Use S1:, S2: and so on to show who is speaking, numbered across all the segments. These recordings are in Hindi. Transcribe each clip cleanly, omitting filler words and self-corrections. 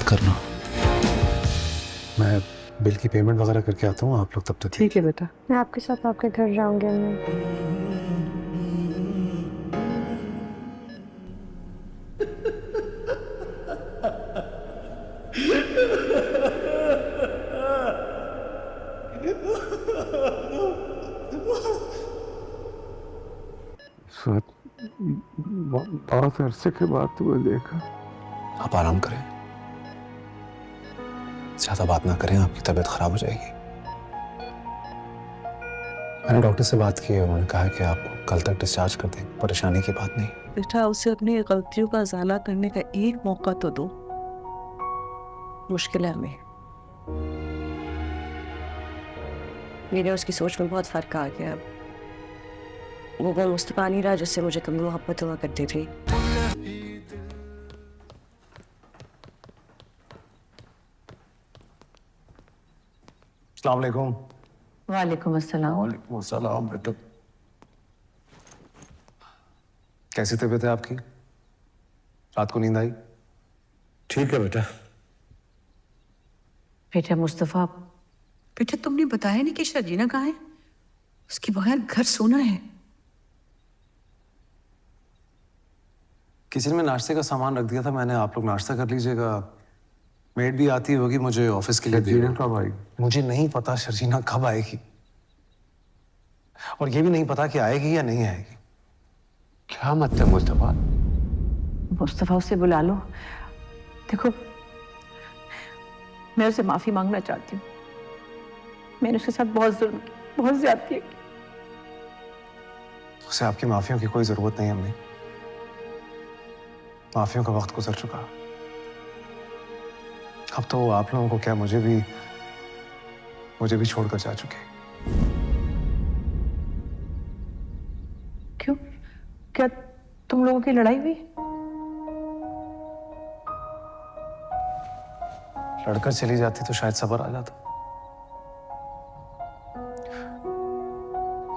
S1: करना। मैं बिल की पेमेंट वगैरह करके आता हूँ, आप लोग तब तक।
S2: ठीक है बेटा।
S3: मैं आपके साथ आपके घर जाऊंगी अम्मी।
S4: बहुत अरसे के बाद तुम्हें देखा।
S1: आप आराम करें, ज्यादा बात ना करें, आपकी तबीयत खराब हो जाएगी। मैंने डॉक्टर से बात की है, उन्होंने कहा कि आपको कल तक डिस्चार्ज कर दें, परेशानी की बात नहीं।
S2: बेटा उसे अपनी गलतियों का इजाला करने का एक मौका तो दो। मुश्किल है हमें।
S3: मेरे उसकी सोच में बहुत फर्क आ गया अब। वो मुस्तफा नहीं रहा जिससे मुझे कभी मोहब्बत हुआ करती थी।
S1: अस्सलाम वालेकुम।
S5: वालेकुम अस्सलाम।
S1: वालेकुम अस्सलाम बेटा। कैसी तबीयत है आपकी? रात को नींद आई? ठीक है बेटा।
S5: बेटा मुस्तफा,
S6: बेटा तुमने बताया नहीं कि शर्जीना कहाँ है? उसके बगैर घर सोना है।
S1: किचन में नाश्ते का सामान रख दिया था मैंने, आप लोग नाश्ता कर लीजिएगा। मेड भी आती होगी, मुझे ऑफिस के लिए
S4: शर्जीना कब आई?
S1: मुझे नहीं पता शर्जीना कब आएगी, और ये भी नहीं पता कि आएगी या नहीं आएगी।
S4: क्या मतलब मुस्तफा?
S5: मुस्तफा उसे बुला लो। देखो, मैं उसे माफी मांगना चाहती हूँ। मैंने उसके साथ बहुत जुल्म किया, बहुत ज्यादती की।
S1: उसे आपकी माफियों की कोई जरूरत नहीं अम्मी। माफियों का वक्त गुजर चुका। अब तो वो आप लोगों को क्या, मुझे भी छोड़कर जा चुके।
S5: क्यों? क्या तुम लोगों की लड़ाई हुई?
S1: लड़कर चली जाती तो शायद सब्र आ जाता,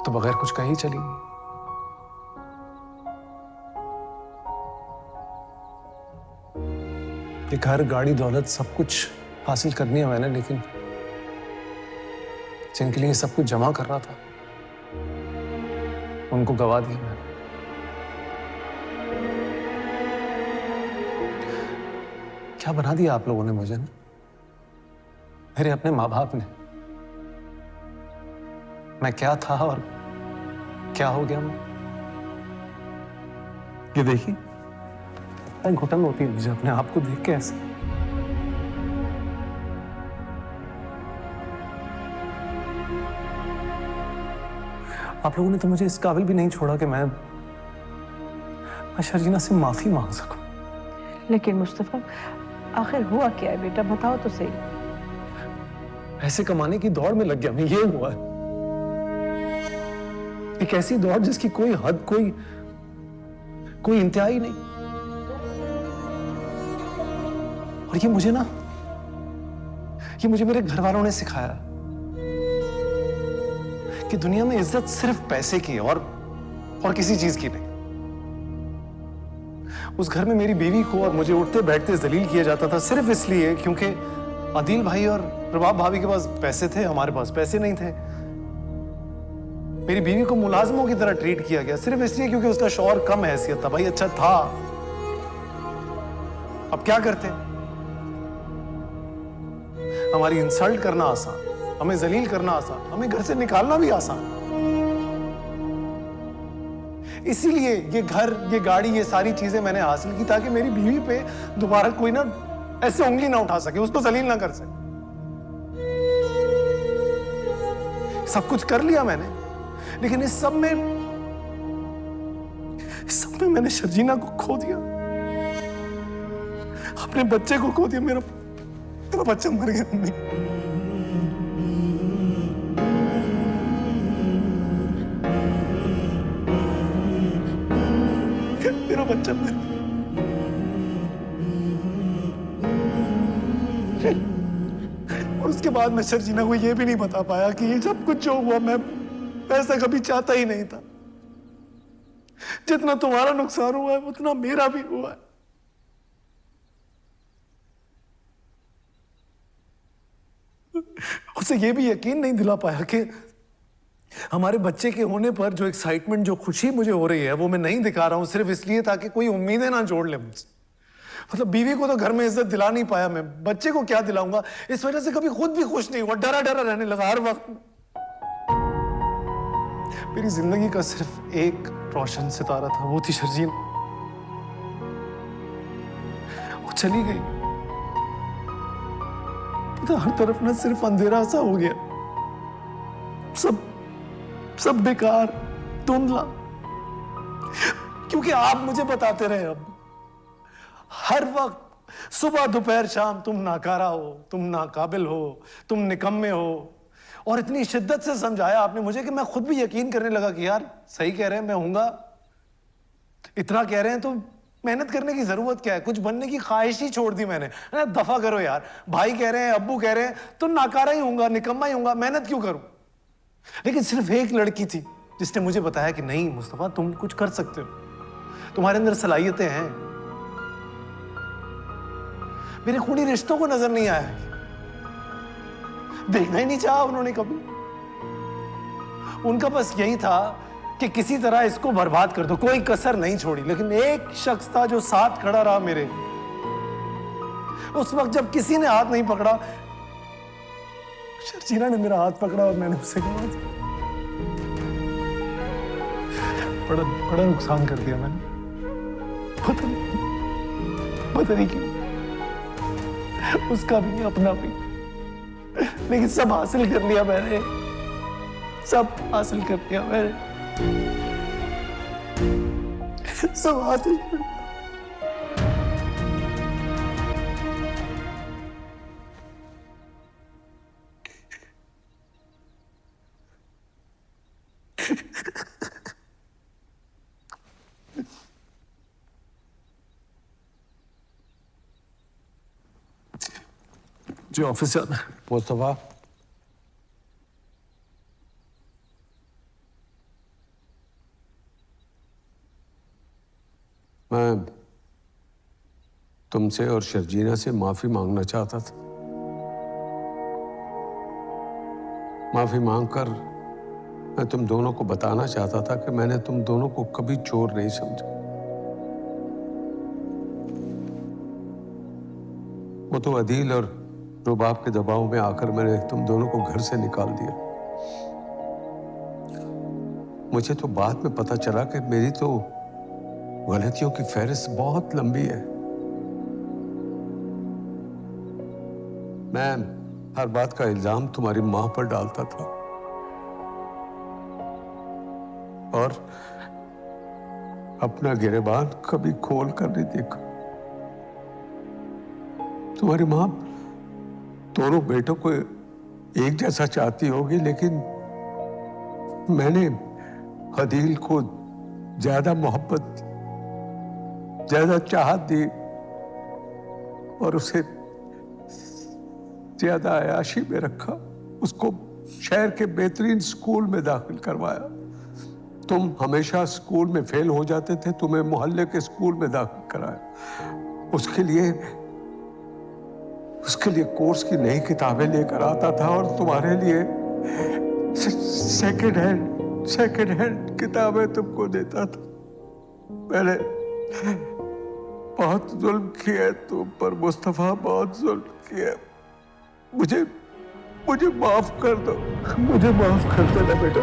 S1: तो बगैर कुछ कही चली गई। ये घर, गाड़ी, दौलत सब कुछ हासिल करनी है मैंने, लेकिन जिनके लिए सब कुछ जमा कर रहा था उनको गवा दिया मैंने। क्या बना दिया आप लोगों ने मुझे ना, मेरे अपने माँ बाप ने। मैं क्या था और क्या हो गया मैं। ये देखिए, घुटन होती है मुझे अपने आप को देख के ऐसे। आप लोगों ने तो मुझे इस काबिल भी नहीं छोड़ा कि मैं शर्जीना से माफी मांग सकूं।
S5: लेकिन मुस्तफा, आखिर हुआ क्या है बेटा? बताओ तो सही।
S1: पैसे कमाने की दौड़ में लग गया मैं, ये हुआ है। एक ऐसी दौड़ जिसकी कोई हद, कोई इंतहा ही नहीं। और ये मुझे मेरे घर वालों ने सिखाया कि दुनिया में इज्जत सिर्फ पैसे की है और किसी चीज की नहीं। उस घर में मेरी बीवी को और मुझे उठते बैठते जलील किया जाता था सिर्फ इसलिए क्योंकि आदिल भाई और रबाब भाभी के पास पैसे थे, हमारे पास पैसे नहीं थे। मेरी बीवी को मुलाजमों की तरह ट्रीट किया गया सिर्फ इसलिए क्योंकि उसका शौहर कम हैसियत था। भाई अच्छा था, अब क्या करते? हमारी इंसल्ट करना आसान, हमें जलील करना आसान, हमें घर से निकालना भी आसान। इसीलिए ये घर, ये गाड़ी, ये सारी चीजें मैंने हासिल की ताकि मेरी बीवी पे दोबारा कोई ना ऐसे उंगली ना उठा सके, उसको जलील ना कर सके। सब कुछ कर लिया मैंने, लेकिन इस सब में मैंने शर्जीना को खो दिया, अपने बच्चे को खो दिया। मेरा बच्चा मर गया मम्मी। मेरा बच्चा मर गया। और उसके बाद मैं शर्जीना को ये भी नहीं बता पाया कि ये सब कुछ जो हुआ मैं ऐसा कभी चाहता ही नहीं था। जितना तुम्हारा नुकसान हुआ है उतना मेरा भी हुआ है। उसे ये भी यकीन नहीं दिला पाया कि हमारे बच्चे के होने पर जो एक्साइटमेंट, जो खुशी मुझे हो रही है, वो मैं नहीं दिखा रहा हूं सिर्फ इसलिए ताकि कोई उम्मीदें ना जोड़ ले मुझसे। मतलब बीवी को तो घर में इज्जत दिला नहीं पाया मैं, बच्चे को क्या दिलाऊंगा? इस वजह से कभी खुद भी खुश नहीं हुआ, डरा डरा रहने लगा हर वक्त। मेरी जिंदगी का सिर्फ एक रोशन सितारा था, वो थी शर्जीन। वो चली गई तो हर तरफ ना सिर्फ अंधेरा सा हो गया, सब बेकार, धुंधला। क्योंकि आप मुझे बताते रहे अब हर वक्त, सुबह दोपहर शाम, तुम नाकारा हो, तुम नाकाबिल हो, तुम निकम्मे हो। और इतनी शिद्दत से समझाया आपने मुझे कि मैं खुद भी यकीन करने लगा कि यार सही कह रहे हैं, मैं हूंगा। इतना कह रहे हैं तो मेहनत करने की जरूरत क्या है? कुछ बनने की ख्वाहिश ही छोड़ दी मैंने। दफा करो यार, भाई कह रहे हैं, अब्बू कह रहे हैं, तो नाकारा ही होऊंगा, निकम्मा ही होऊंगा, मेहनत क्यों करूं? लेकिन सिर्फ एक लड़की थी जिसने मुझे बताया कि नहीं मुस्तफा, तुम कुछ कर सकते हो, तुम्हारे अंदर सलाहियतें हैं। मेरे खूनी रिश्तों को नजर नहीं आया, देखना ही नहीं चाहा उन्होंने कभी। उनका बस यही था कि किसी तरह इसको बर्बाद कर दो, कोई कसर नहीं छोड़ी। लेकिन एक शख्स था जो साथ खड़ा रहा मेरे। उस वक्त जब किसी ने हाथ नहीं पकड़ा, शर्जीना ने मेरा हाथ पकड़ा और मैंने उससे कहा, बड़ा नुकसान कर दिया मैंने, पता नहीं क्यों, उसका भी अपना भी, लेकिन सब हासिल कर लिया मैंने, सब हासिल कर लिया मैंने, सब हासिल कर लिया। जी ऑफिस जाना है।
S4: मुस्तफा, मैं तुमसे और शर्जीना से माफी मांगना चाहता था। माफी मांगकर मैं तुम दोनों को बताना चाहता था कि मैंने तुम दोनों को कभी चोर नहीं समझा। वो तो अदील और रुबाब के दबाव में आकर मैंने तुम दोनों को घर से निकाल दिया। मुझे तो बाद में पता चला कि मेरी तो गलतियों की फहरिस्त बहुत लंबी है। मैं हर बात का इल्जाम तुम्हारी मां पर डालता था और अपना गिरेबान कभी खोल कर नहीं देखा। तुम्हारी मां दोनों बेटों को एक जैसा चाहती होगी, लेकिन मैंने अदील को ज्यादा मोहब्बत, ज्यादा चाहत दी और उसे ज्यादा अयाशी में रखा। उसको शहर के बेहतरीन स्कूल में दाखिल करवाया। तुम हमेशा स्कूल में फेल हो जाते थे, तुम्हें मोहल्ले के स्कूल में दाखिल कराया। उसके लिए कोर्स की नई किताबें लेकर आता था और तुम्हारे लिए सेकंड हैंड किताबें तुमको देता था। मैंने बहुत जुल्म किया तुम पर मुस्तफा, बहुत जुल्म किया। मुझे माफ कर दो, मुझे माफ कर देना बेटा।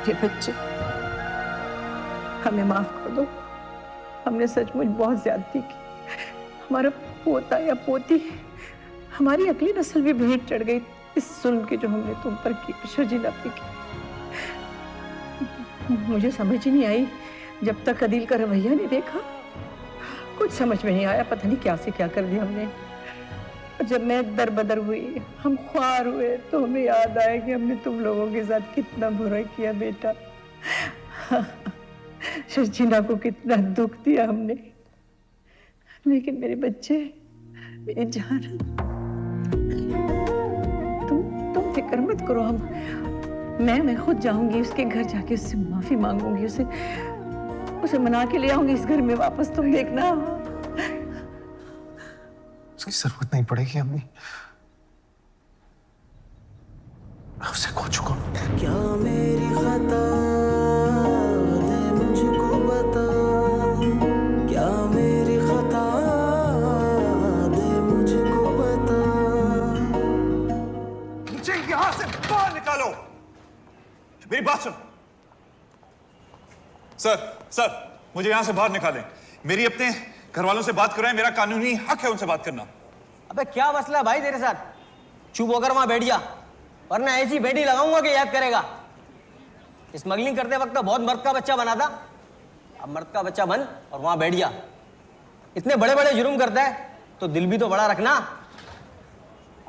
S5: ये बच्चे, हमें माफ कर दो, हमने सचमुच बहुत ज्यादती की। हमारा पोता या पोती, हमारी अगली नस्ल भी भेंट चढ़ गई इस जुल्म की जो हमने तुम पर की, शर्जीना पे की। मुझे समझ ही नहीं आई जब तक अदील का रवैया नहीं देखा, कुछ समझ में नहीं आया। पता नहीं क्या से क्या कर दिया हमने। जब मैं दरबदर हुई, हम ख्वार हुए, तो हमें याद आया कि हमने तुम लोगों के साथ कितना बुरा किया बेटा। शर्जीना को कितना दुख दिया हमने। लेकिन मेरे बच्चे, मेरी जान, तुम फिक्र मत करो। मैं खुद जाऊंगी उसके घर, जाके उससे माफी मांगूंगी, उसे उसे मना के ले आऊंगी इस घर में वापस, तुम देखना।
S1: उसकी जरूरत नहीं पड़ेगी अम्मी, मैं उसे खो चुका हूं।
S7: क्या मेरी खता दे मुझको बता, क्या मेरी खता दे मुझको बता।
S8: मुझे यहां से बाहर निकालो। मेरी बात सुन। सर मुझे यहां से बाहर निकालें। मेरी अपने घर वालों से बात कराएं, मेरा कानूनी हक है उनसे बात करना।
S9: अबे क्या मसला है भाई तेरे साथ? चुप होकर वहां बैठ जा, वरना ऐसी बेटी लगाऊंगा कि याद करेगा। स्मगलिंग करते वक्त तो बहुत मर्द का बच्चा बना था, अब मर्द का बच्चा बन और वहां बैठ जा। इतने बड़े बड़े जुर्म करता है तो दिल भी तो बड़ा रखना।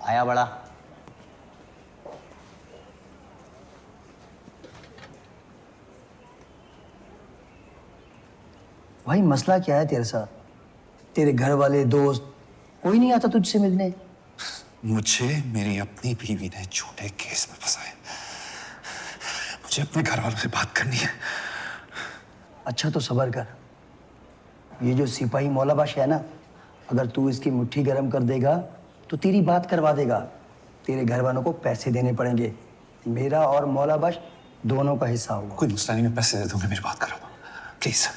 S9: आया बड़ा।
S7: भाई मसला क्या है तेरे साथ? तेरे घर वाले, दोस्त, कोई नहीं आता तुझसे मिलने?
S8: मुझे मेरी अपनी बीवी ने झूठे केस में फंसाया। मुझे अपने घर वालों से बात करनी है।
S7: अच्छा तो सब्र कर। ये जो सिपाही मौलाबाश है ना, अगर तू इसकी मुट्ठी गर्म कर देगा तो तेरी बात करवा देगा। तेरे घर वालों को पैसे देने पड़ेंगे, मेरा और मौलाबाश दोनों का हिस्सा होगा।
S8: कोई मसला नहीं, मैं पैसे दे दूंगा, मेरी बात करो प्लीज।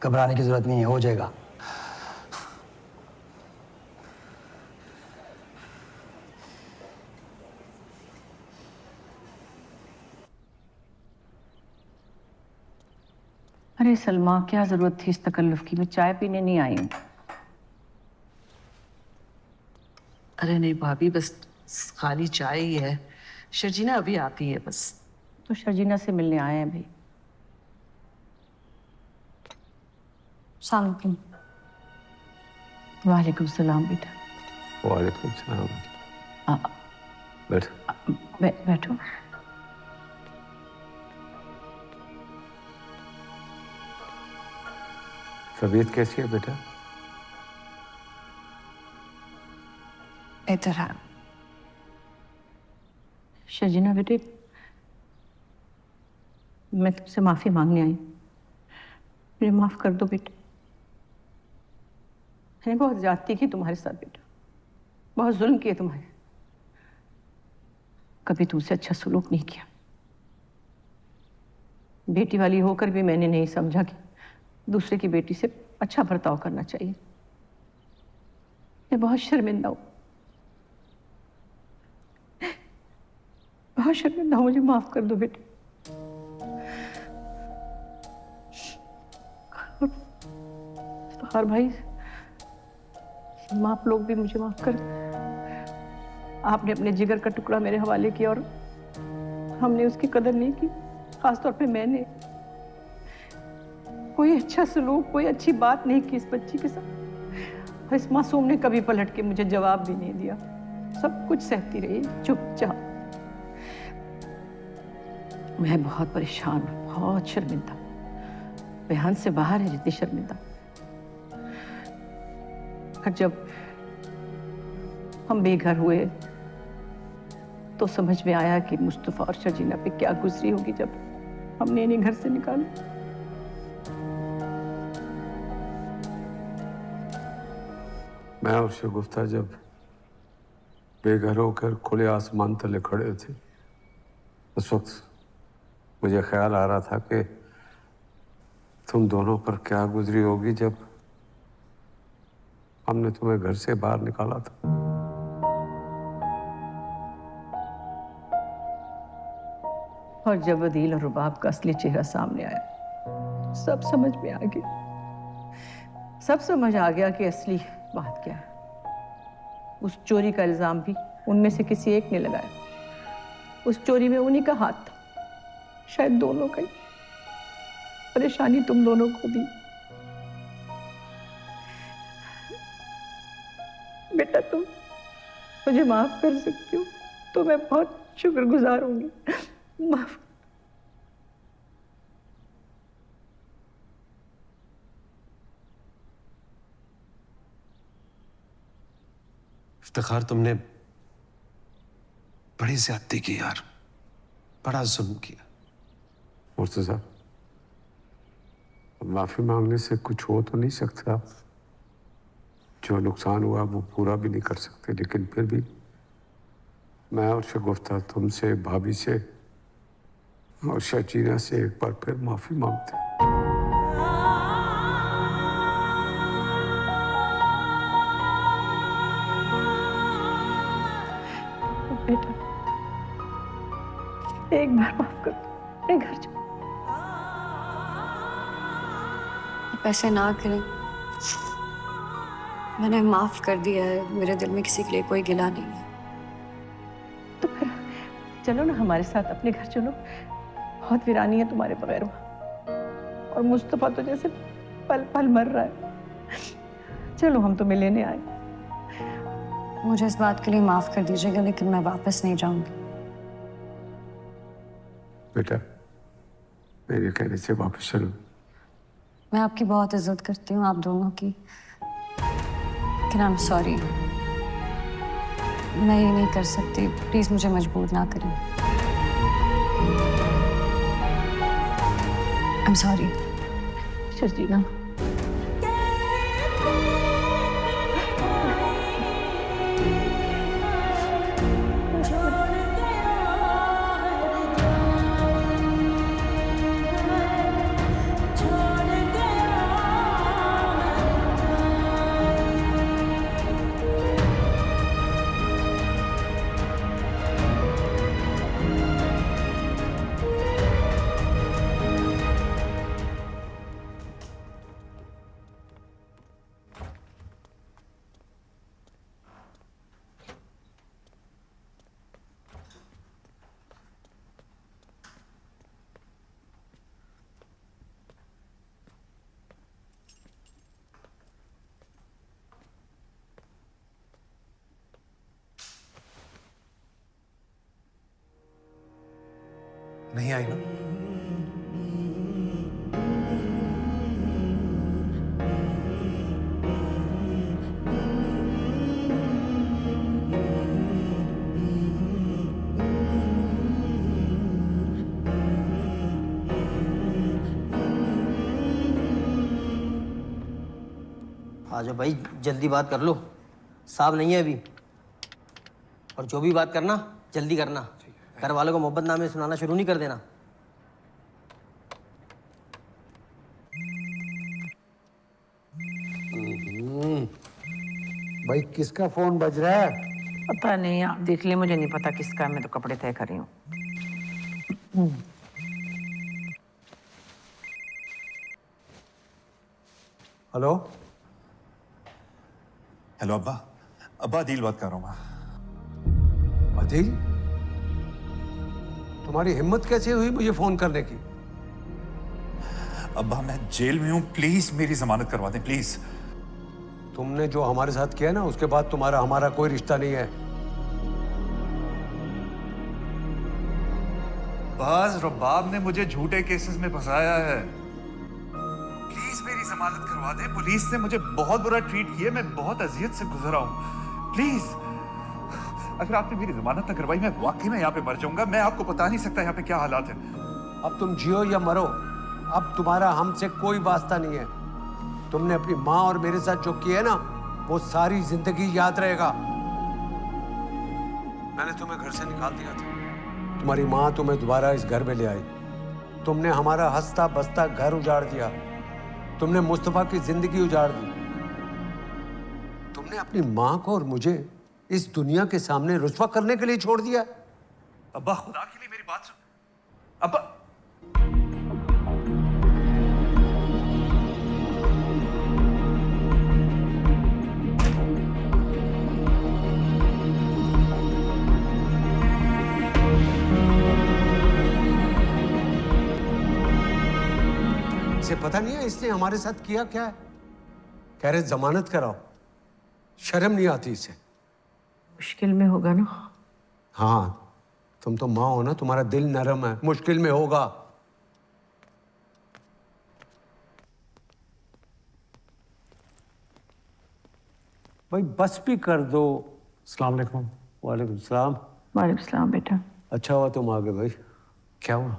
S7: घबराने की जरूरत नहीं है, हो जाएगा।
S5: अरे सलमा, क्या जरूरत थी इस तकल्लुफ की? मैं चाय पीने नहीं आई हूँ।
S2: अरे नहीं भाभी, बस खाली चाय ही है। शर्जीना अभी आती है बस।
S5: तो शर्जीना से मिलने आए हैं भाई।
S3: सलाम।
S5: वालेकुम सलाम बेटा।
S4: वालेकुम सलाम। बैठ।
S5: बैठो।
S4: तबीयत कैसी है बेटा?
S2: इधर आ।
S5: शर्जीना बेटे, मैं तुमसे माफी मांगने आई। मुझे माफ कर दो बेटे। मैंने बहुत ज्यादती की तुम्हारे साथ बेटा, बहुत जुल्म किए तुम्हारे। कभी तुमसे अच्छा सलूक नहीं किया। बेटी वाली होकर भी मैंने नहीं समझा कि दूसरे की बेटी से अच्छा बर्ताव करना चाहिए। मैं बहुत शर्मिंदा हूं, बहुत शर्मिंदा हूं। मुझे माफ कर दो बेटे। हर भाई, आप लोग भी मुझे माफ कर। आपने अपने जिगर का टुकड़ा मेरे हवाले किया और हमने उसकी कदर नहीं की, खासतौर पे मैंने। कोई अच्छा सलूक, कोई अच्छी बात नहीं की इस बच्ची के साथ। और इस मासूम ने कभी पलट के मुझे जवाब भी नहीं दिया, सब कुछ सहती रही चुपचाप। मैं बहुत परेशान हूं, बहुत शर्मिंदा, बयान से बाहर है जितनी शर्मिंदा। और जब हम बेघर हुए तो समझ में आया कि मुस्तफा और शर्जीना पे क्या गुजरी होगी जब हमने इन्हें घर से निकाला।
S4: मैं और शगुफ्ता जब बेघर होकर खुले आसमान तले खड़े थे, उस वक्त मुझे ख्याल आ रहा था कि तुम दोनों पर क्या गुजरी होगी जब हमने तुम्हें घर से बाहर निकाला था।
S5: और जब अदील और रुबाब का असली चेहरा सामने आया, सब समझ में आ गया। सब समझ आ गया कि असली बात क्या है। उस चोरी का इल्जाम भी उनमें से किसी एक ने लगाया। उस चोरी में उन्हीं का हाथ था, शायद दोनों का ही। परेशानी तुम दोनों को दी। बेटा, तुम मुझे माफ कर सकती हो तो मैं बहुत शुक्रगुजार होंगी। माफ।
S1: इफ्तिखार, तुमने बड़ी ज्यादती की यार, बड़ा जुल्म किया।
S4: मुर्तजा, माफी मांगने से कुछ हो तो नहीं सकता, जो नुकसान हुआ वो पूरा भी नहीं कर सकते, लेकिन फिर भी मैं और शगुफ्ता तुमसे, भाभी से और शर्जीना से एक बार फिर माफी मांगते हैं।
S5: बेटा, एक बार माफ कर दो, अपने घर जाओ।
S3: आप ऐसे ना करें, मैंने माफ कर दिया है, मेरे दिल में किसी के लिए कोई गिला नहीं है।
S5: तो फिर चलो ना हमारे साथ अपने घर चलो, बहुत वीरानी है तुम्हारे बगैर वहाँ। और मुस्तफा तो जैसे पल पल मर रहा है। चलो हम तुम्हें लेने आए।
S3: मुझे इस बात के लिए माफ कर दीजिएगा, लेकिन मैं वापस नहीं जाऊंगी।
S4: बेटा, मेरे कहने से वापस चलो।
S3: मैं आपकी बहुत इज्जत करती हूँ, आप दोनों की, लेकिन आई एम सॉरी, मैं ये नहीं कर सकती। प्लीज मुझे मजबूर ना करें। I am sorry.
S5: शर्जीना,
S1: नहीं आई ना?
S9: आ जाओ भाई, जल्दी बात कर लो, साहब नहीं है अभी। और जो भी बात करना जल्दी करना, घर वालों को मोहब्बत नामे सुनाना शुरू नहीं कर देना।
S4: भाई किसका फोन बज रहा है?
S6: पता नहीं, आप देख ले, मुझे नहीं पता किसका है, मैं तो कपड़े तय कर रही हूँ।
S4: हेलो
S8: हेलो अब्बा, अब्बा अदील बात कर रहा हूँ मैं।
S4: अदील, तुम्हारी हिम्मत कैसे हुई मुझे फोन करने की?
S8: अब्बा मैं जेल में हूँ, प्लीज मेरी जमानत करवा दें प्लीज।
S4: तुमने जो हमारे साथ किया ना, उसके बाद तुम्हारा हमारा कोई रिश्ता नहीं है।
S8: बाज रबाब ने मुझे झूठे केसेस में फंसाया है, प्लीज मेरी जमानत करवा दें। पुलिस ने मुझे बहुत बुरा ट्रीट किया, मैं बहुत अजियत से गुजरा हूँ, प्लीज। अगर आपने मेरी जमानत न करवाई, मैं वाकई में यहाँ पे मर जाऊंगा। मैं आपको बता नहीं सकता यहाँ पे क्या हालात है।
S4: अब तुम जियो या मरो, अब तुम्हारा हमसे कोई वास्ता नहीं है। तुमने अपनी माँ और मेरे साथ जो किया है ना, वो सारी जिंदगी याद रहेगा। मैंने तुम्हें घर से निकाल दिया था, तुम्हारी माँ तुम्हें दोबारा इस घर में ले आई। तुमने हमारा हंसता बसता घर उजाड़ दिया, तुमने मुस्तफा की जिंदगी उजाड़ दी। तुमने अपनी माँ को और मुझे इस दुनिया के सामने रुस्वा करने के लिए छोड़ दिया।
S8: अब्बा खुदा के लिए मेरी बात सुन। अब्बा
S4: इसे पता नहीं है इसने हमारे साथ किया क्या है। कह रहे जमानत कराओ, शर्म नहीं आती इसे।
S5: मुश्किल में होगा ना?
S4: हाँ, तुम तो माँ हो ना, तुम्हारा दिल नरम है, मुश्किल में होगा। भाई बस भी कर दो।
S1: अस्सलाम वालेकुम।
S4: वालेकुम सलाम।
S5: वालेकुम सलाम बेटा।
S4: अच्छा हुआ तुम आ गए भाई।
S1: क्या हुआ?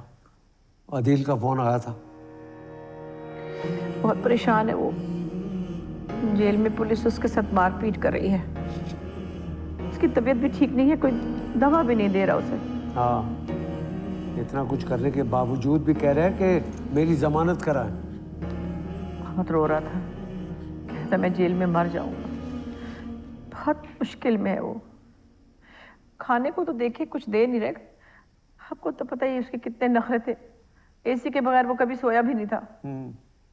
S4: अदील का फोन आया था।
S5: बहुत परेशान है वो। जेल में पुलिस उसके साथ मारपीट कर रही है। उसकी तबीयत भी ठीक नहीं है, कोई दवा भी नहीं दे रहा उसे।
S4: हाँ, इतना कुछ करने के बावजूद भी कह रहा है कि मेरी जमानत कराएं।
S5: बहुत रो रहा था, कहता मैं जेल में मर जाऊंगा। बहुत मुश्किल में है वो। खाने को तो देखे कुछ दे नहीं रहे। आपको तो पता ही है उसके कितने नखरे थे। एसी के बगैर वो कभी सोया भी नहीं था।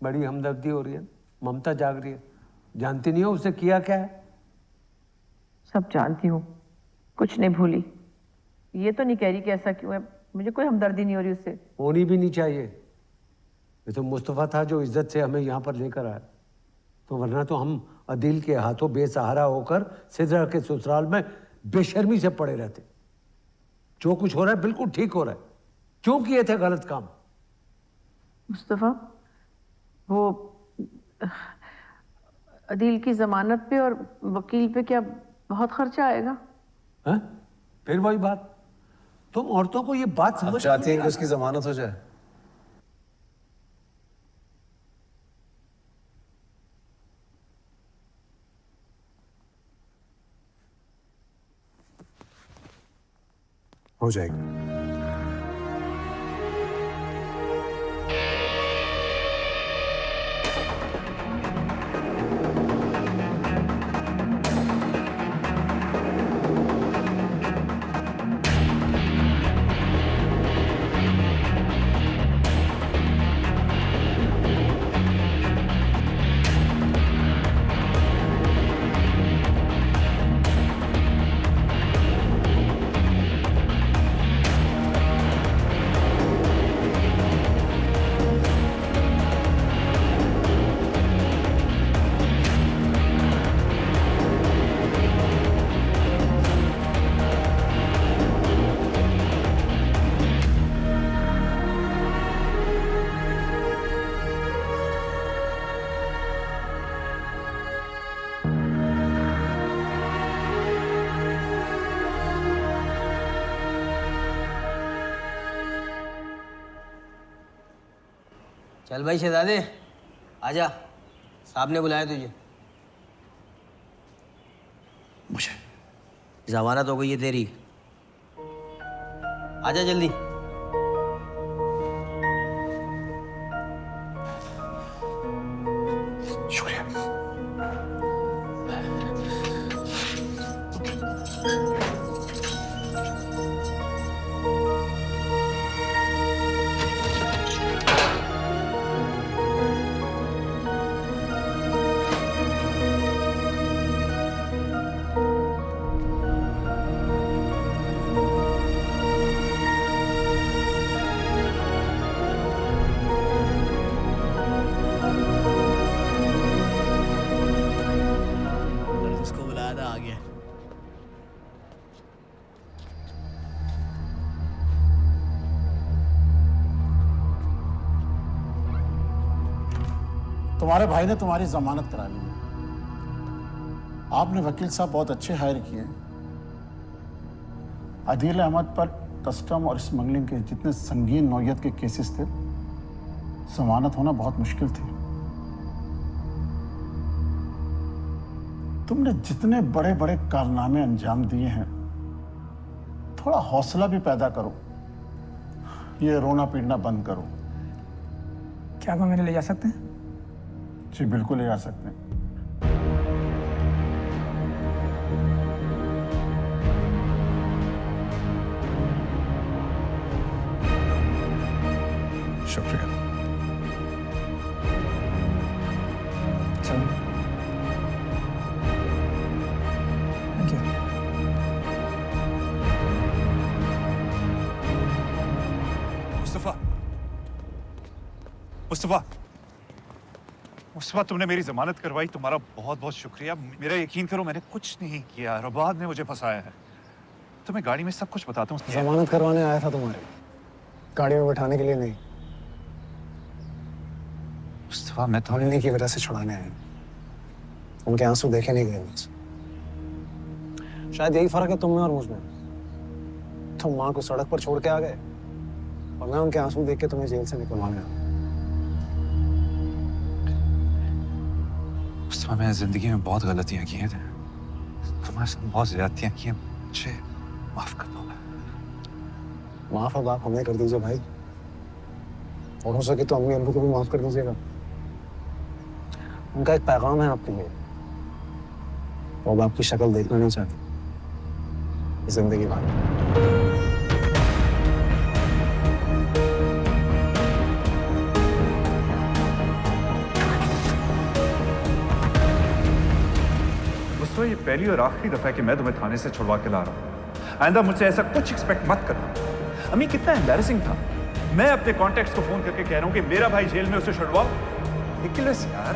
S4: बड़ी हमदर्दी हो रही है, ममता जाग रही है। जानती नहीं हो उसने किया क्या है?
S5: सब जानती हूँ, कुछ नहीं भूली। ये तो नहीं कह रही कि ऐसा क्यों है, मुझे कोई हमदर्दी नहीं हो रही उससे।
S4: होनी भी नहीं चाहिए। ये तो मुस्तफ़ा था जो इज्जत से हमें यहाँ पर लेकर आया, तो वरना तो हम अदील के हाथों बेसहारा होकर सिदरा के ससुराल में बेशर्मी से पड़े रहते। जो कुछ हो रहा है बिल्कुल ठीक हो रहा है। क्यों किए थे गलत काम?
S5: मुस्तफ़ा, वो अदील की जमानत पे और वकील पे क्या बहुत खर्चा आएगा?
S4: हैं? फिर वही बात, तुम औरतों को ये बात समझ
S1: चाहती हैं कि उसकी जमानत हो जाए? हो जाएगी।
S9: चल भाई शहजादे, आजा, साहब ने बुलाया तुझे।
S7: मुझे
S9: जमानत हो गई है तेरी, आजा जल्दी।
S1: शुक्रिया।
S9: उसको बुलाया था, आ गया।
S10: तुम्हारे भाई ने तुम्हारी जमानत करा ली है। आपने वकील साहब बहुत अच्छे हायर किए। आदिल अहमद पर कस्टम और स्मगलिंग के जितने संगीन नौयत के केसेस थे, जमानत होना बहुत मुश्किल थी। तुमने जितने बड़े बड़े कारनामे अंजाम दिए हैं, थोड़ा हौसला भी पैदा करो। ये रोना पीटना बंद करो।
S11: क्या आप हमें ले जा सकते हैं?
S10: जी बिल्कुल ले आ सकते हैं।
S1: शुक्रिया।
S11: Thank you.
S8: मुस्तफा, मुस्तफा, मुस्तफा, तुमने मेरी जमानत करवाई, तुम्हारा बहुत बहुत शुक्रिया। मेरा यकीन करो, मैंने कुछ नहीं किया। रबाद ने मुझे फंसाया है। तुम्हें गाड़ी में सब कुछ बताता हूँ।
S10: जमानत करवाने आया था तुम्हारे, गाड़ी में बैठाने के लिए नहीं।
S8: मुस्तफा, मैं तो
S10: हमने की वजह से छुड़ाने आए। उनके आंसू देखे नहीं गए मुझसे। शायद यही फर्क है तुम में और मुझ में। तुम माँ को सड़क पर छोड़ के आ गए और मैं उनके आंसू देख के तुम्हें जेल से निकलवा गया।
S8: मुस्तफा, मैंने जिंदगी में बहुत गलतियां की हैं। तुम्हारे साथ बहुत ज्यादतियां की हैं। मुझे माफ कर दो।
S10: माफ अब आप हमें कर दीजिए भाई, और हो सके तो अम्मी अब्बू को भी माफ कर दीजिएगा। उनका एक पैगाम है आपके लिए, वो अब आपकी शक्ल देखना नहीं चाहते जिंदगी भर।
S8: मुस्तफा, ये पहली और आखिरी दफा है कि मैं तुम्हें थाने से छुड़वा के ला रहा हूँ। आइंदा मुझसे ऐसा कुछ एक्सपेक्ट मत करना। अम्मी, कितना एम्बैरेसिंग था। मैं अपने कॉन्टैक्ट्स को फोन करके कह रहा हूँ कि मेरा भाई जेल में, उसे छुड़वाओ। रिडिकुलस यार।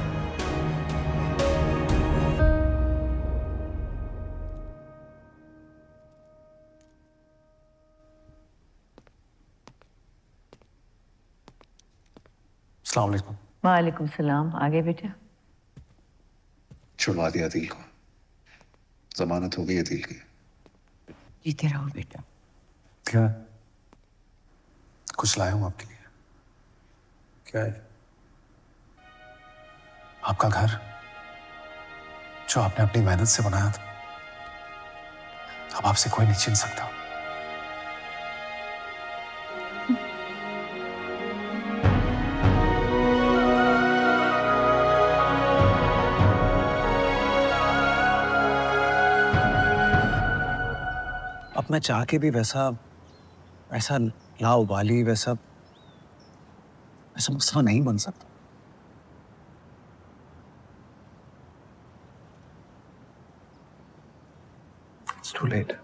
S1: अस्सलाम वालेकुम।
S6: वालेकुम सलाम। आगे बेटा।
S8: छुड़वा दिया दिल को, जमानत हो गई है दिल की।
S6: जीते रहो बेटा।
S1: क्या कुछ लाया हूं आपके लिए? क्या है? आपका घर जो आपने अपनी मेहनत से बनाया था, अब आपसे कोई नहीं छीन सकता।
S10: अब मैं चाह के भी वैसा लाउबाली, वैसा मुस्तफा नहीं बन सकता।
S8: It's too late.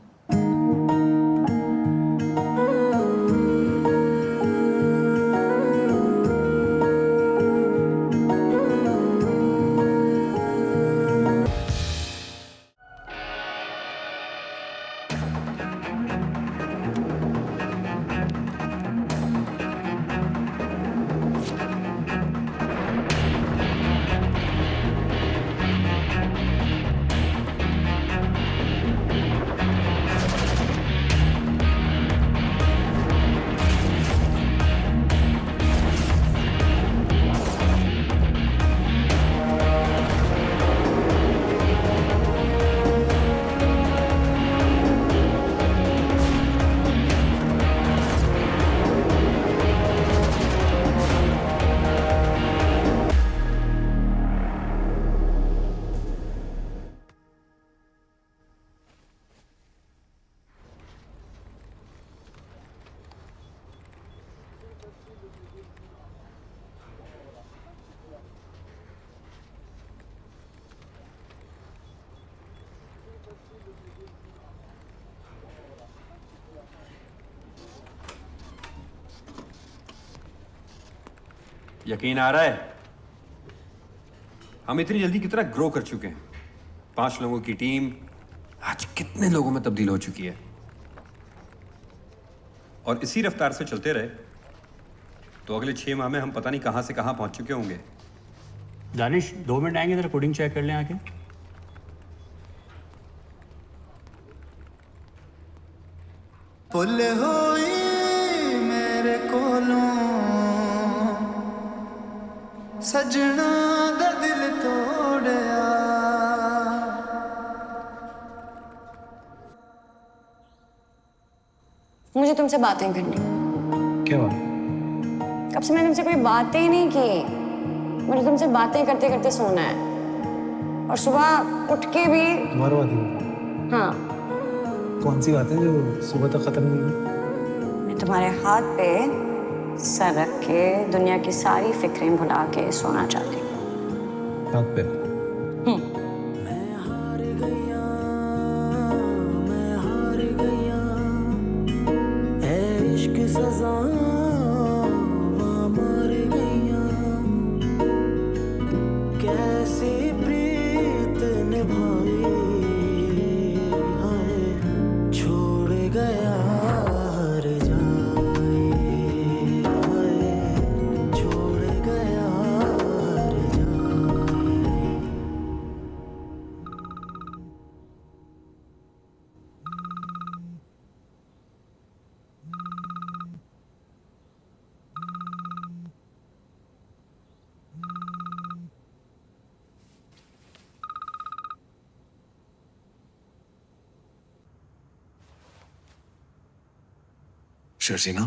S12: यकीन आ रहा है हम इतनी जल्दी कितना ग्रो कर चुके हैं। 5 लोगों की टीम आज कितने लोगों में तब्दील हो चुकी है, और इसी रफ्तार से चलते रहे तो अगले 6 माह में हम पता नहीं कहां से कहां पहुंच चुके होंगे।
S13: दानिश 2 मिनट आएंगे, जरा कोडिंग चेक कर लें आके।
S14: पुल होई मेरे कोलों सजना दा दिल तोड़या।
S3: मुझे तुमसे बातें करनी।
S10: क्या बात?
S3: कब से मैंने तुमसे कोई बातें ही नहीं की। मुझे तुमसे बातें करते करते सोना है, और सुबह उठ के भी।
S10: तुम्हारा बात है?
S3: हाँ।
S10: कौन सी बात है जो सुबह तक खत्म नहीं हुई?
S3: मैं तुम्हारे हाथ पे सर रख के दुनिया की सारी फिक्रें भुला के सोना चाहती हूँ।
S10: हाथ पे?
S1: शर्जीना,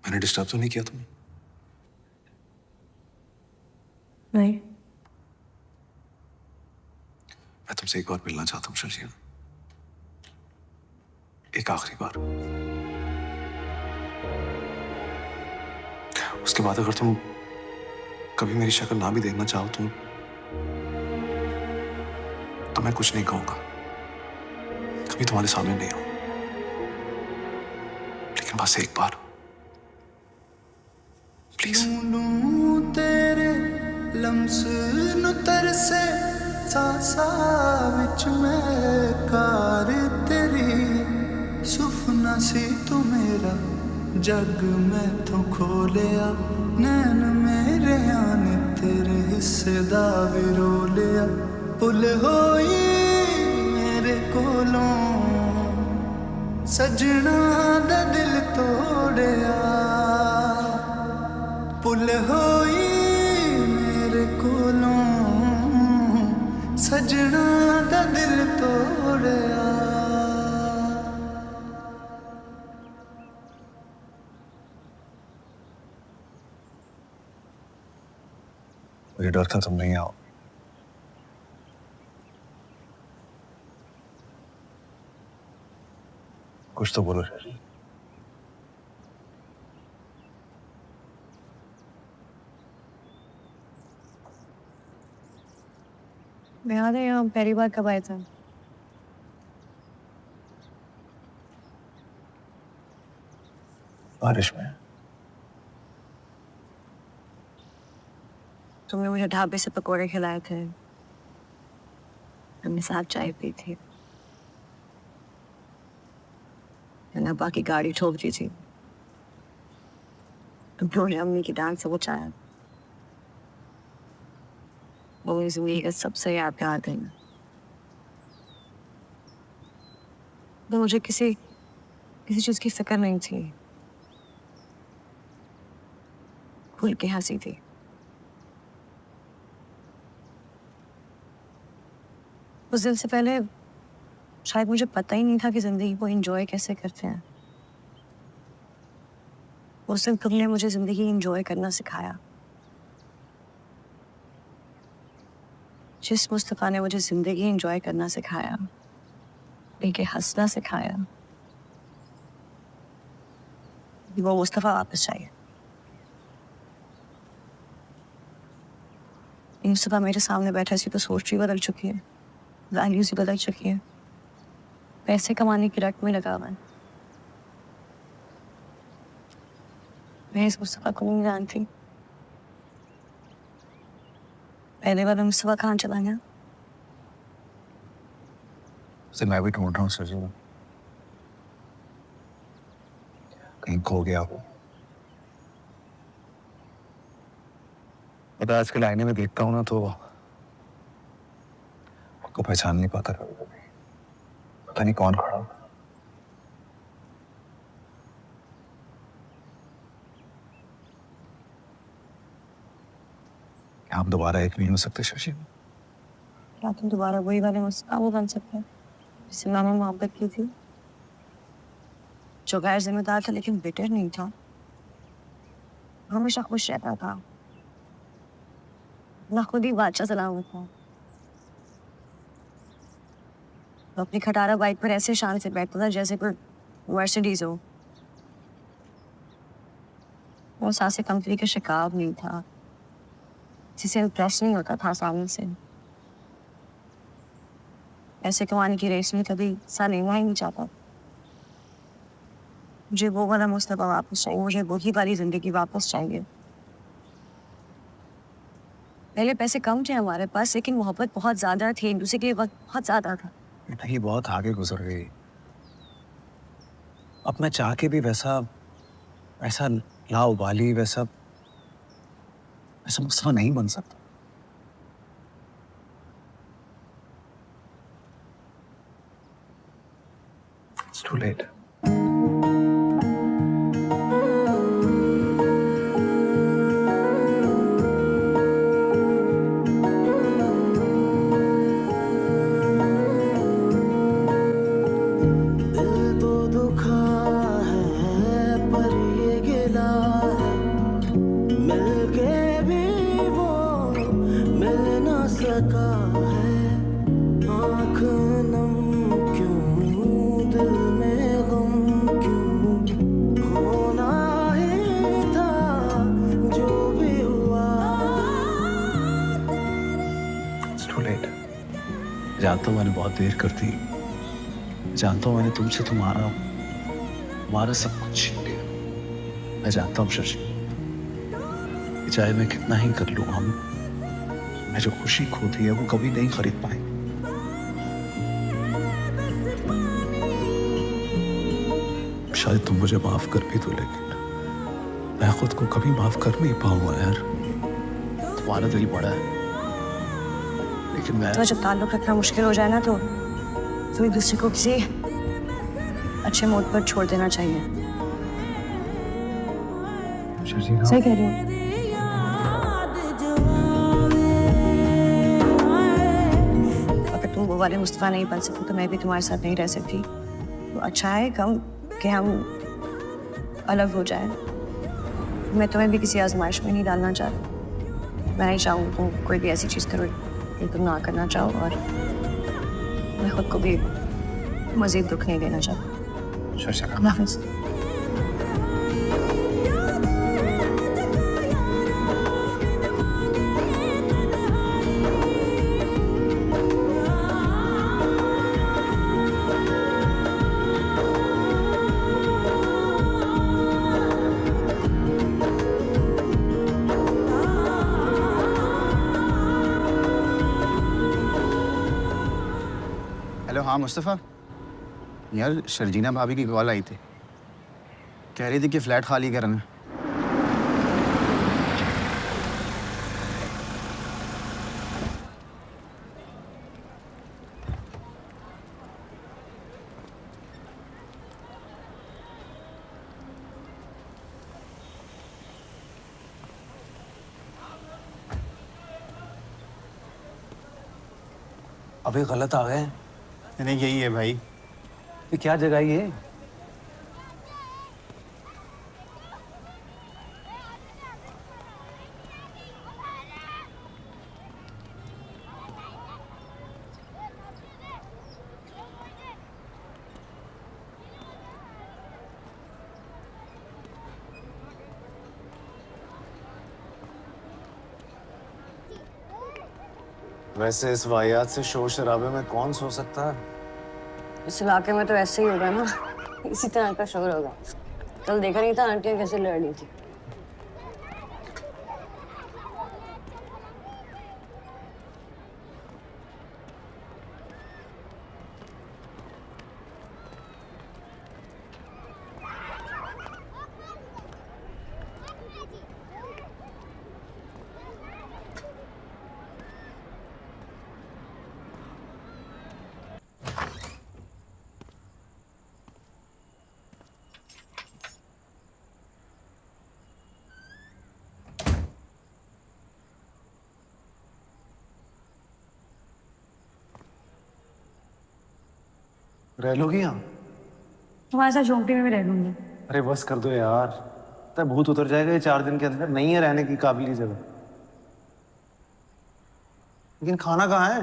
S1: मैंने डिस्टर्ब तो नहीं किया तुम्हें?
S3: नहीं।
S1: मैं तुमसे एक बार मिलना चाहता हूँ शर्जीना, एक आखिरी बार। उसके बाद अगर तुम कभी मेरी शक्ल ना भी देखना चाहो तो मैं कुछ नहीं कहूंगा, कभी तुम्हारे सामने नहीं आऊं, लेकिन बस एक बार प्लीज।
S14: तेरे लम्स नु तरसे सासा विच मैं कार तेरी सुफना सी तू मेरा जग मैं तो खोलिया नैन मेरे आने तेरे हिस्से दा विरो लिया पुल होई मेरे कोलों सजना दा दिल तोड़िया पुल होई मेरे कोलों सजना दा दिल तोड़िया।
S1: मुझे डर था तुम नहीं आओ। कुछ तो बोलो शर्जी।
S3: मैं याद है यहाँ पहली बार कब आए थे?
S1: बारिश में।
S3: तुमने मुझे ढाबे से पकोड़े खिलाए थे, हमने साथ चाय पी थी, मैंने अब्बा की गाड़ी ठोक दी थी, अब्बू ने अम्मी की डांट से बचाया। वो मेरी जिंदगी का सबसे यादगार दिन है। तो मुझे किसी चीज की फिक्र नहीं थी, खुल के हंसी थी। उस दिन से पहले शायद मुझे पता ही नहीं था कि जिंदगी को एंजॉय कैसे करते हैं। उस दिन तुमने मुझे जिंदगी एंजॉय करना सिखाया। जिस मुस्तफा ने मुझे जिंदगी एंजॉय करना सिखाया, लेके हंसना सिखाया, वो मुस्तफा वापस चाहिए। मुस्तफा मेरे सामने बैठा सी तो सोच भी बदल चुकी है, वैल्यूज भी बदल चुकी है, पैसे कमाने की रट में लगा हुआ है। मैं इस मुस्तफा को नहीं जानती। पहले बार मुस्तफा कहाँ चला गया?
S1: उसे मैं भी ढूंढ रहा हूँ सरजी, कहीं खो गया वो। पता आजकल आईने में देखता हूँ ना तो उसको पहचान नहीं पाता कभी कभी, पता नहीं कौन खड़ा होगा। क्या हम दोबारा एक नहीं हो सकते शशि?
S3: क्या तुम दोबारा वही वाले मुस्तफा वो बन सकते हैं जिससे मैंने मोहब्बत की थी, जो गैर जिम्मेदार था लेकिन बिटर नहीं था, हमेशा खुश रहता था, ना खुद ही बादशाह चला हुआ था। तो अपनी खटारा बाइक पर ऐसे शान से बैठता था जैसे कोई मर्सिडीज हो। वो सासे कंपनी का शिकार नहीं था, जिसे इम्प्रेस नहीं होता था सामने से। ऐसे कमाने की रेस में कभी सा लेना ही नहीं चाहता। मुझे वो वाला मुस्तफा वापस चाहिए, मुझे वही वाली जिंदगी वापस चाहिए। पहले पैसे कम थे हमारे पास, लेकिन मोहब्बत बहुत ज्यादा थी, एक दूसरे के वक्त बहुत ज्यादा था।
S10: नहीं, बहुत आगे गुजर गई। अब मैं चाह के भी वैसा लाउबाली, वैसा मुस्तफा नहीं बन सकता। It's too late. जानता हूँ मैंने बहुत देर कर दी, जानता हूँ मैंने तुमसे तुम्हारा सब कुछ छीन लिया। मैं जानता हूँ शशि, चाहे मैं कितना ही कर लूँ, मैं जो खुशी खो दी है वो कभी नहीं खरीद पाएंगे। शायद तुम मुझे माफ कर भी दो, लेकिन मैं खुद को कभी माफ कर नहीं पाऊंगा यार। तुम्हारा दिल बड़ा है, लेकिन मैं
S3: तो जब ताल्लुक रखना मुश्किल हो जाए ना तो एक दूसरे को किसी अच्छे मोड पर छोड़ देना चाहिए। सही कह रही हूँ। अगर तुम वो वाले मुस्तफा नहीं बन सकती तो मैं भी तुम्हारे साथ नहीं रह सकती। तो अच्छा है कम कि हम अलग हो जाए। मैं तुम्हें भी किसी आजमाइश में नहीं डालना चाहती। मैं नहीं चाहूँ तुम कोई भी ऐसी चीज़ करो जो तुम ना करना चाहो, और मैं खुद को भी मज़ीद दुख नहीं देना चाहती। अल्लाह हाफ़िज़।
S10: हेलो, हाँ मुस्तफ़ा यार, शर्जीना भाभी की कॉल आई थी, कह रही थी कि फ्लैट खाली करना है।
S7: अबे गलत आ गए।
S10: नहीं यही है भाई।
S7: ये क्या जगह है ये?
S1: वैसे इस वाहियात से शोर शराबे में कौन सो सकता है?
S3: इस इलाके में तो ऐसे ही होगा ना, इसी तरह का शोर होगा। कल देखा नहीं था आंटियां कैसे लड़ रही थी।
S1: रह लोगी यहाँ?
S3: तुम्हारे साथ झोंपड़ी में भी रह लूंगी।
S1: अरे बस कर दो यार, तब भूत उतर जाएगा ये 4 दिन के अंदर। नहीं है रहने की काबिल जगह। लेकिन खाना कहाँ है?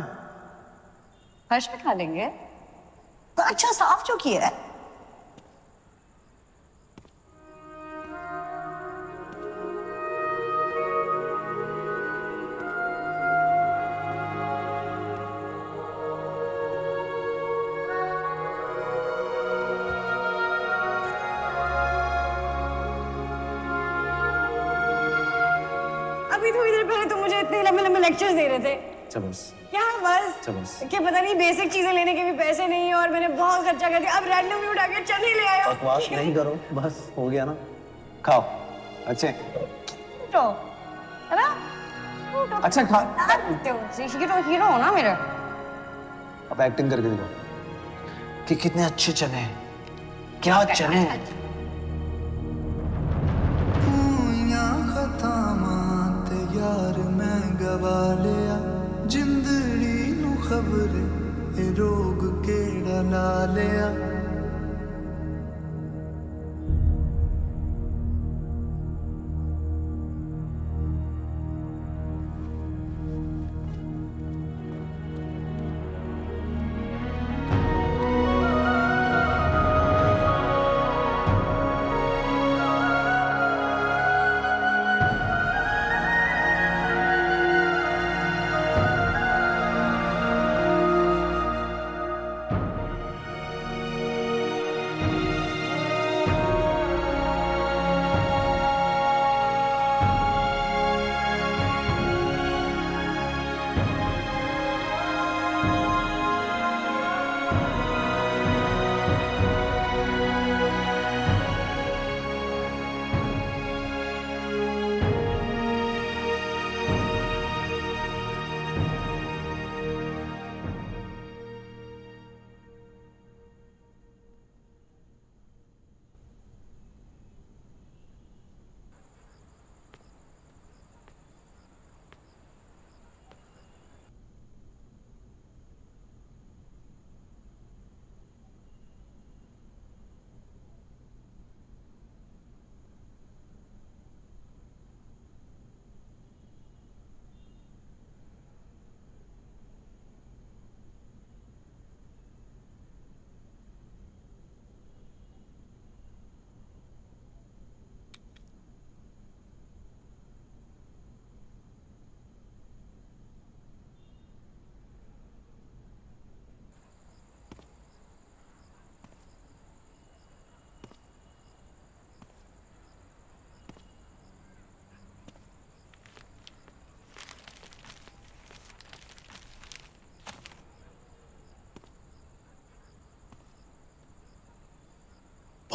S3: फर्श पे खा लेंगे। तो अच्छा साफ जो किया है। अभी थोड़ी देर पहले तुम मुझे इतने लंबे लंबे लेक्चर्स दे रहे थे।
S1: बस
S3: क्या बस? कि पता नहीं बेसिक चीजें लेने के भी पैसे नहीं है और मैंने बहुत खर्चा कर दिया। अब रैंडमली उठा के चने ले आया।
S1: बकवास नहीं करो, बस हो गया ना। खाओ अच्छे।
S3: तो है ना?
S1: अच्छा खा।
S3: हीरो हो ना मेरे।
S1: अब एक्टिंग करके दिखाओ कि कितने अच्छे चने हैं। क्या चने हैं।
S14: यार मैं गवा लिया जिंदड़ी नू खबर ए रोग केड़ा ला लिया।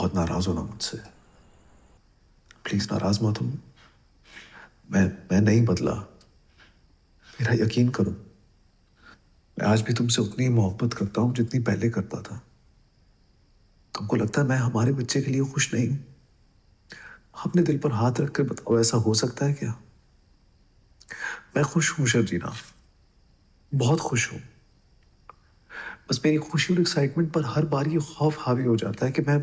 S10: बहुत नाराज हो ना मुझसे। प्लीज नाराज मत हो। मैं नहीं बदला, मेरा यकीन करो। मैं आज भी तुमसे उतनी ही मोहब्बत करता हूं जितनी पहले करता था। तुमको लगता है मैं हमारे बच्चे के लिए खुश नहीं हूं? अपने दिल पर हाथ रख कर बताओ, ऐसा हो सकता है क्या? मैं खुश हूं शर्जीना, बहुत खुश हूं। बस मेरी खुशी और एक्साइटमेंट पर हर बार ये खौफ हावी हो जाता है कि मैं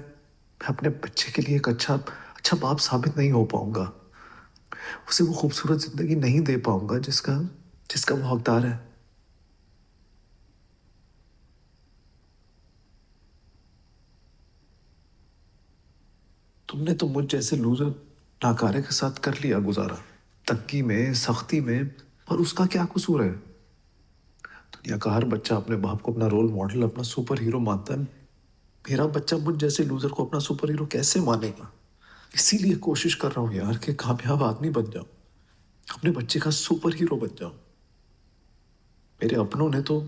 S10: अपने बच्चे के लिए एक अच्छा बाप साबित नहीं हो पाऊंगा। उसे वो खूबसूरत जिंदगी नहीं दे पाऊंगा जिसका वो हकदार है। तुमने तो मुझ जैसे लूजर नाकारे के साथ कर लिया गुजारा, तंगी में, सख्ती में, और उसका क्या कसूर है? दुनिया का हर बच्चा अपने बाप को अपना रोल मॉडल, अपना सुपर हीरो मानता है। मेरा बच्चा मुझ जैसे लूजर को अपना सुपर हीरो कैसे मानेगा? इसीलिए कोशिश कर रहा हूं यार कि कामयाब आदमी बन जाऊं, अपने बच्चे का सुपर हीरो बन जाऊं। मेरे अपनों ने तो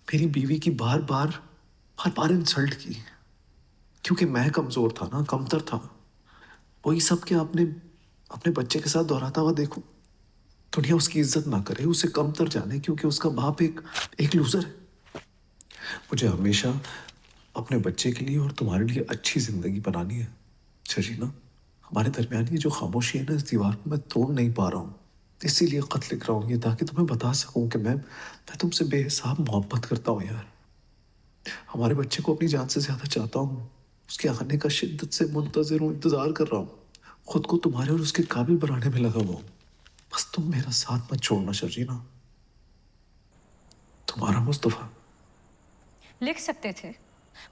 S10: मेरी बीवी की बार बार इंसल्ट की, क्योंकि मैं कमजोर था ना, कमतर था। वही सब क्या अपने बच्चे के साथ दोहराता हुआ देखो। दुनिया उसकी इज्जत ना करे, उसे कमतर जाने, क्योंकि उसका बाप एक लूजर है। मुझे हमेशा अपने बच्चे के लिए और तुम्हारे लिए अच्छी जिंदगी बनानी है शर्जीना। हमारे दरमियान ये जो खामोशी है ना, इस दीवार को मैं तोड़ नहीं पा रहा हूँ। इसीलिए खत लिख रहा हूँ ये, ताकि तुम्हें बता सकूं कि मैं तुमसे बेहिसाब मोहब्बत करता हूँ यार। हमारे बच्चे को अपनी जान से ज्यादा चाहता हूँ। उसके आने का शिद्दत से मुंतजिर हूँ, इंतजार कर रहा हूँ। खुद को तुम्हारे और उसके काबिल बनाने में लगा हुआ हूँ। बस तुम मेरा साथ मत छोड़ना शर्जीना। तुम्हारा मुस्तफा।
S3: लिख सकते थे,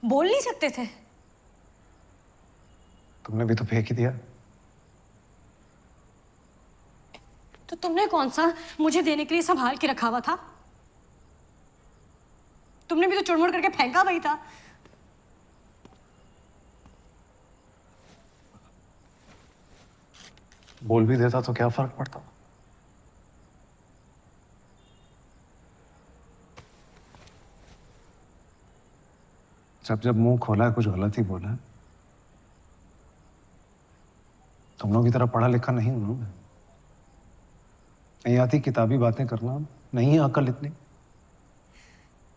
S3: बोल नहीं सकते थे?
S1: तुमने भी तो फेंक ही दिया।
S3: तो तुमने कौन सा मुझे देने के लिए संभाल के रखा हुआ था? तुमने भी तो चुड़मुड़ करके फेंका वही था।
S1: बोल भी देता तो क्या फर्क पड़ता? जब मुंह खोला है कुछ गलत ही बोला है। तुम लोग की तरह पढ़ा लिखा नहीं हूं मैं। नहीं आती किताबी बातें करना, नहीं है अकल इतनी।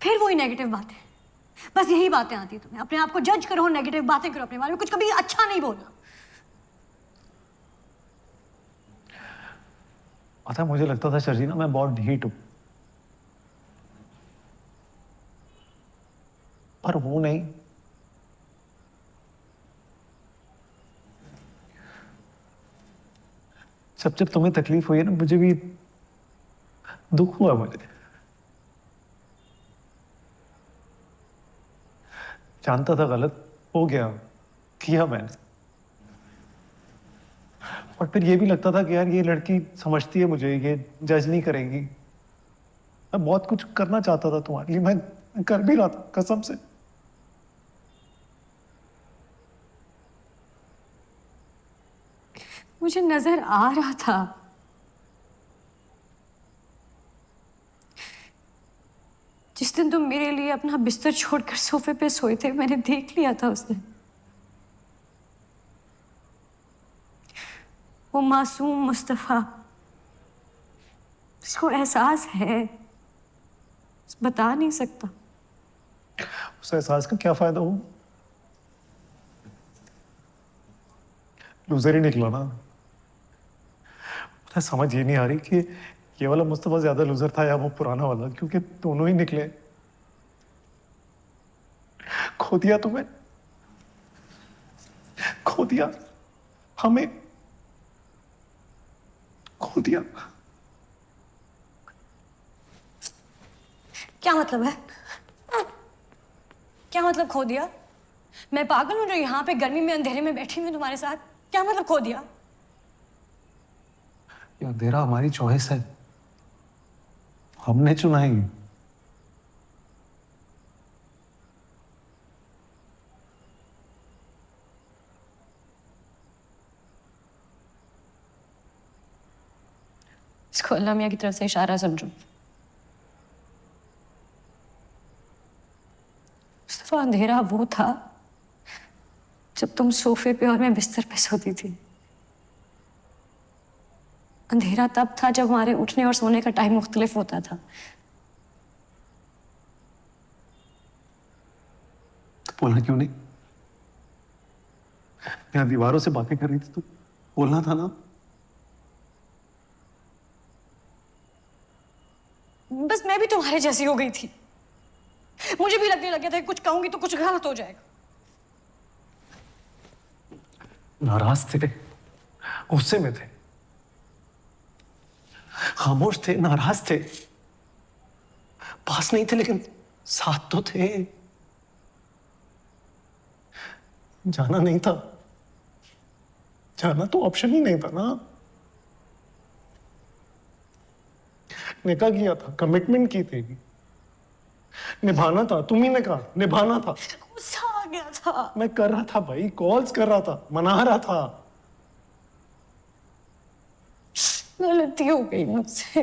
S3: फिर वही नेगेटिव बातें, बस यही बातें आती तुम्हें। अपने आप को जज करो, नेगेटिव बातें करो अपने बारे में, कुछ कभी अच्छा नहीं बोलना।
S1: पता है, मुझे लगता था शर्जीना मैं बहुत ढीठ हूं, पर वो नहीं। जब तुम्हें तकलीफ हुई है ना, मुझे भी दुख हुआ। मुझे जानता था गलत हो गया, किया मैंने, और फिर ये भी लगता था कि यार ये लड़की समझती है मुझे, ये जज नहीं करेगी। मैं बहुत कुछ करना चाहता था तुम्हारे लिए, मैं कर भी रहा था कसम से।
S3: मुझे नजर आ रहा था। जिस दिन तुम मेरे लिए अपना बिस्तर छोड़कर सोफे पे सोए थे, मैंने देख लिया था उस दिन। वो मासूम मुस्तफा, जिसको एहसास है, बता नहीं सकता।
S1: उस एहसास का क्या फायदा हो? लूजर ही निकला ना। मुझे समझ ये नहीं आ रही कि ये वाला मुस्तफा ज्यादा लूजर था या वो पुराना वाला, क्योंकि दोनों ही निकले। खो दिया तुम्हें, खो दिया हमें, खो दिया।
S3: क्या मतलब है? क्या मतलब खो दिया? मैं पागल हूं जो यहाँ पे गर्मी में अंधेरे में बैठी हूँ तुम्हारे साथ? क्या मतलब खो दिया?
S1: ये अंधेरा हमारी चॉइस है, हमने चुना ही।
S3: इसको अल्लाह मियाँ की तरफ से इशारा समझो। मुस्तफा, अंधेरा वो था जब तुम सोफे पे और मैं बिस्तर पे सोती थी। अंधेरा तब था जब हमारे उठने और सोने का टाइम मुख्तलिफ होता था।
S1: तो बोलना क्यों नहीं? यहाँ दीवारों से बातें कर रही थी तो बोलना था ना।
S3: बस मैं भी तुम्हारे जैसी हो गई थी। मुझे भी लगने लगा था कि कुछ कहूंगी तो कुछ गलत हो जाएगा।
S1: नाराज थे, गुस्से में थे, खामोश थे, नाराज थे, पास नहीं थे लेकिन साथ तो थे। जाना नहीं था, जाना तो ऑप्शन ही नहीं था ना। निकाह किया था, कमिटमेंट की थी, निभाना था। तुम्ही ने कहा निभाना था।
S3: गुस्सा आ गया था।
S1: मैं कर रहा था भाई, कॉल्स कर रहा था, मना रहा था।
S3: गलती हो गई मुझसे।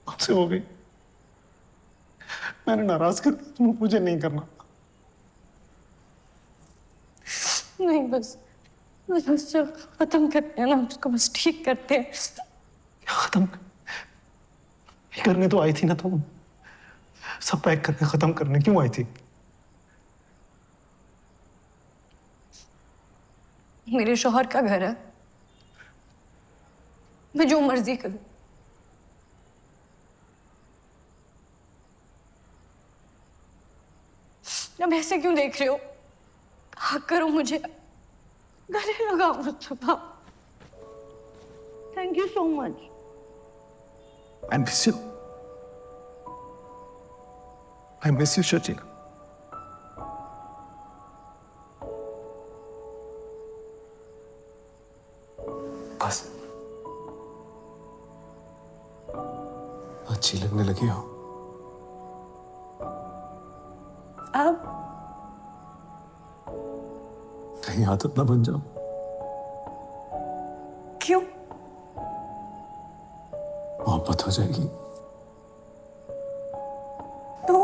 S1: मुझसे हो गई। मैंने नाराज कर दिया, मुझे नहीं करना।
S3: नहीं, बस उससे खत्म करते हैं ना, उसको बस ठीक करते हैं।
S1: खत्म करने तो आई थी ना तुम। सब पैक करके खत्म करने क्यों आई थी?
S3: मेरे शौहर का घर है, मैं जो मर्जी करूं। अब ऐसे क्यों देख रहे हो? हक करो मुझे, गले लगाओ Mustafa. Thank you so much.
S1: I miss you. I miss you, Shachina. बस अच्छी लगने लगी हो।
S3: अब
S1: कहीं आदत ना बन जाओ।
S3: क्यों?
S1: मोहब्बत हो जाएगी
S3: तो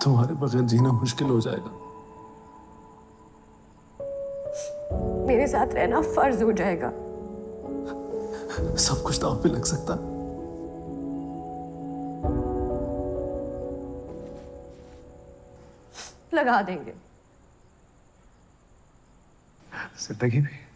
S1: तुम्हारे बगैर जीना मुश्किल हो जाएगा।
S3: मेरे साथ रहना फर्ज हो जाएगा।
S1: सब कुछ दांव पे लग सकता।
S3: लगा देंगे।
S1: जिंदगी भी